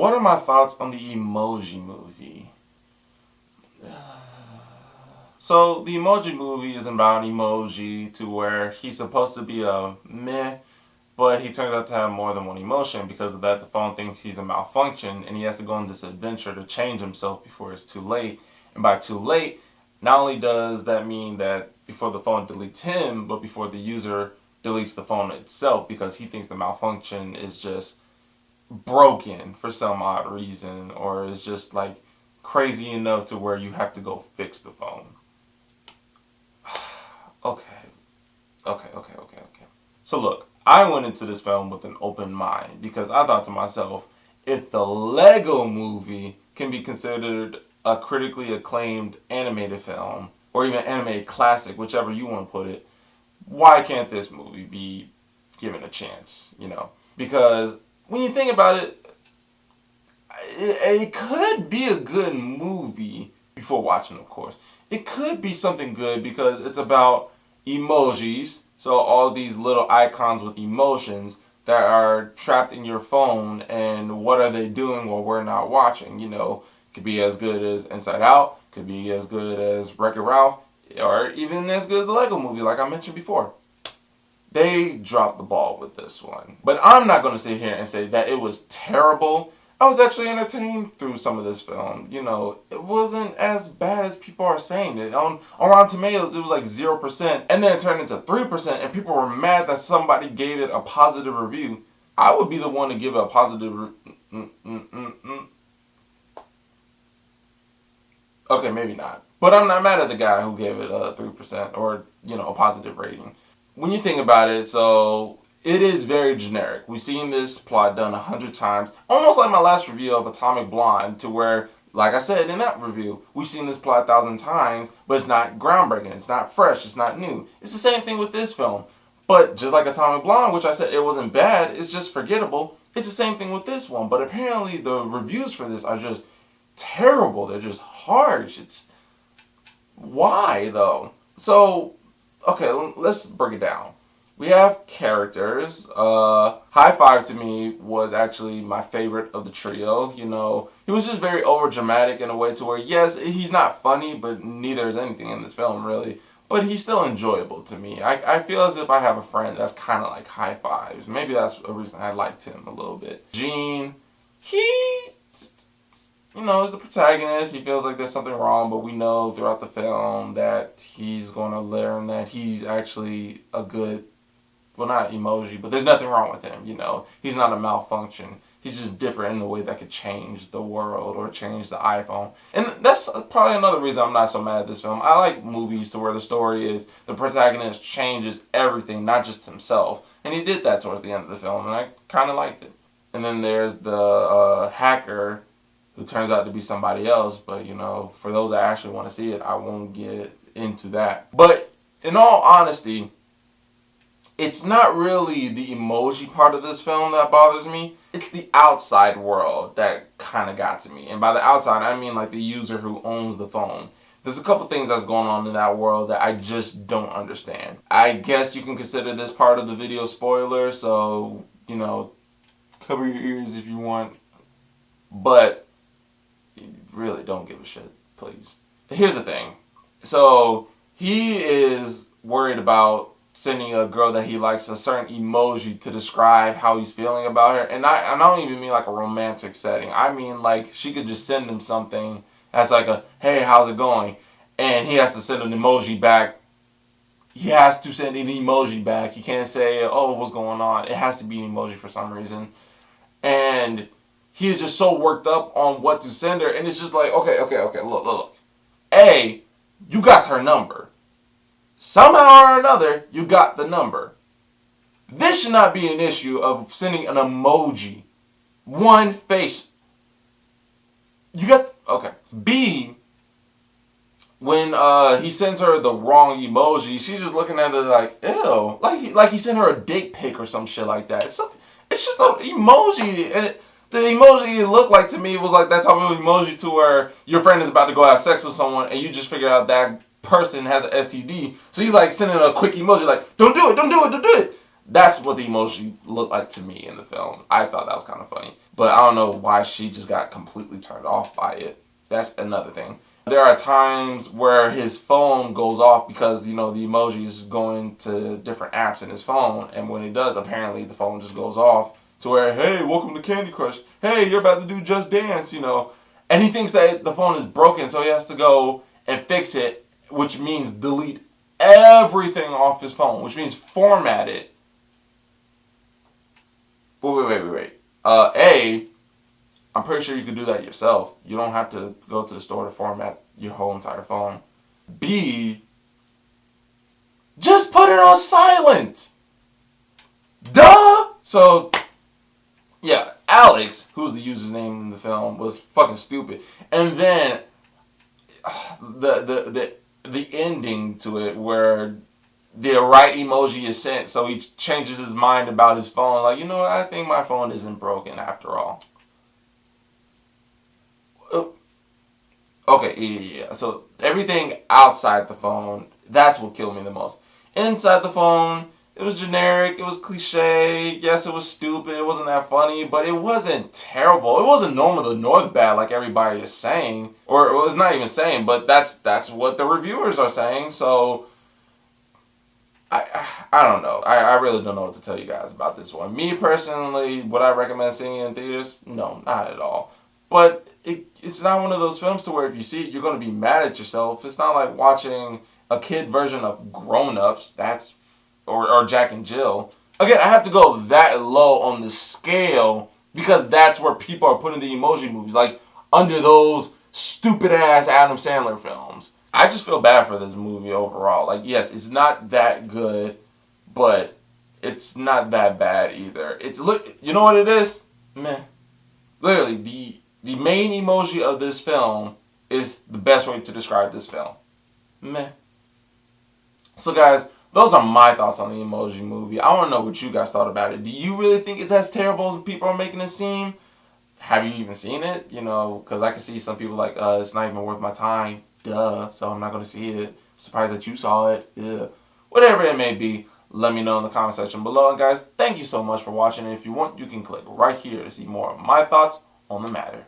what are my thoughts on the Emoji movie? So the Emoji movie is about Emoji to where he's supposed to be a meh, but he turns out to have more than one emotion. Because of that, the phone thinks he's a malfunction, and he has to go on this adventure to change himself before it's too late. And by too late, not only does that mean that before the phone deletes him, but before the user deletes the phone itself, because he thinks the malfunction is just broken for some odd reason, or is just like crazy enough to where you have to go fix the phone. Okay. So look, I went into this film with an open mind because I thought to myself, if the Lego movie can be considered a critically acclaimed animated film, or even animated classic, whichever you want to put it, why can't this movie be given a chance, Because when you think about it, it could be a good movie before watching, of course. It could be something good because it's about emojis, so all these little icons with emotions that are trapped in your phone, and what are they doing while we're not watching, Could be as good as Inside Out, could be as good as Wreck-It Ralph, or even as good as the Lego movie, like I mentioned before. They dropped the ball with this one. But I'm not going to sit here and say that it was terrible. I was actually entertained through some of this film. It wasn't as bad as people are saying. On Rotten Tomatoes, it was like 0%. And then it turned into 3%. And people were mad that somebody gave it a positive review. I would be the one to give it a positive Okay, maybe not. But I'm not mad at the guy who gave it a 3% or, a positive rating. When you think about it, so it is very generic. We've seen this plot done 100 times, almost like my last review of Atomic Blonde, to where, like I said in that review, we've seen this plot 1,000 times, but it's not groundbreaking, it's not fresh, it's not new. It's the same thing with this film. But just like Atomic Blonde, which I said it wasn't bad, it's just forgettable, it's the same thing with this one. But apparently the reviews for this are just terrible. They're just harsh. It's why though? So okay, let's break it down. We have characters. High Five to me was actually my favorite of the trio. He was just very over dramatic in a way to where, yes, he's not funny, but neither is anything in this film really. But he's still enjoyable to me. I feel as if I have a friend that's kind of like High Fives. Maybe that's a reason I liked him a little bit. Gene, he is the protagonist. He feels like there's something wrong, but we know throughout the film that he's going to learn that he's actually a good, well, not emoji, but there's nothing wrong with him, He's not a malfunction. He's just different in a way that could change the world or change the iPhone. And that's probably another reason I'm not so mad at this film. I like movies to where the story is the protagonist changes everything, not just himself. And he did that towards the end of the film, and I kind of liked it. And then there's the hacker, who turns out to be somebody else, but for those that actually want to see it, I won't get into that. But in all honesty, it's not really the emoji part of this film that bothers me. It's the outside world that kind of got to me. And by the outside, I mean like the user who owns the phone. There's a couple things that's going on in that world that I just don't understand. I guess you can consider this part of the video spoiler, so, cover your ears if you want. But really don't give a shit, please. Here's the thing. So he is worried about sending a girl that he likes a certain emoji to describe how he's feeling about her. And I don't even mean like a romantic setting. I mean like she could just send him something that's like a, hey, how's it going? And he has to send an emoji back. He has to send an emoji back. He can't say, oh, what's going on? It has to be an emoji for some reason. And he is just so worked up on what to send her, and it's just like, okay, look. A, you got her number. Somehow or another, you got the number. This should not be an issue of sending an emoji. One face. You got, okay. B, when he sends her the wrong emoji, she's just looking at it like, ew. Like he sent her a dick pic or some shit like that. So, it's just an emoji, and the emoji it looked like to me was like that type of emoji to where your friend is about to go have sex with someone and you just figured out that person has an STD. So you like sending a quick emoji like, don't do it. That's what the emoji looked like to me in the film. I thought that was kind of funny. But I don't know why she just got completely turned off by it. That's another thing. There are times where his phone goes off because, the emoji is going to different apps in his phone. And when it does, apparently the phone just goes off to where, hey, welcome to Candy Crush. Hey, you're about to do Just Dance, And he thinks that the phone is broken, so he has to go and fix it, which means delete everything off his phone, which means format it. Wait. I'm pretty sure you could do that yourself. You don't have to go to the store to format your whole entire phone. B, just put it on silent. Duh! So, yeah, Alex, who's the user's name in the film, was fucking stupid. And then the ending to it where the right emoji is sent, so he changes his mind about his phone. Like, I think my phone isn't broken after all. Okay, yeah. So everything outside the phone, that's what killed me the most. Inside the phone, it was generic, it was cliche. Yes, it was stupid, it wasn't that funny, but it wasn't terrible. It wasn't Norman the North bad like everybody is saying, or it was not even saying, but that's what the reviewers are saying. So I don't know. I really don't know what to tell you guys about this one. Me personally, would I recommend seeing it in theaters? No, not at all. But it's not one of those films to where if you see it, you're going to be mad at yourself. It's not like watching a kid version of Grown Ups. Or Jack and Jill. Again, I have to go that low on the scale because that's where people are putting the emoji movies. Like, under those stupid ass Adam Sandler films. I just feel bad for this movie overall. Like, yes, it's not that good, but it's not that bad either. You know what it is? Meh. Literally, the main emoji of this film is the best way to describe this film. Meh. So guys, those are my thoughts on the Emoji movie. I want to know what you guys thought about it. Do you really think it's as terrible as people are making it seem? Have you even seen it? Because I can see some people like, it's not even worth my time. Duh. So I'm not going to see it. Surprised that you saw it. Yeah. Whatever it may be, let me know in the comment section below. And guys, thank you so much for watching. And if you want, you can click right here to see more of my thoughts on the matter.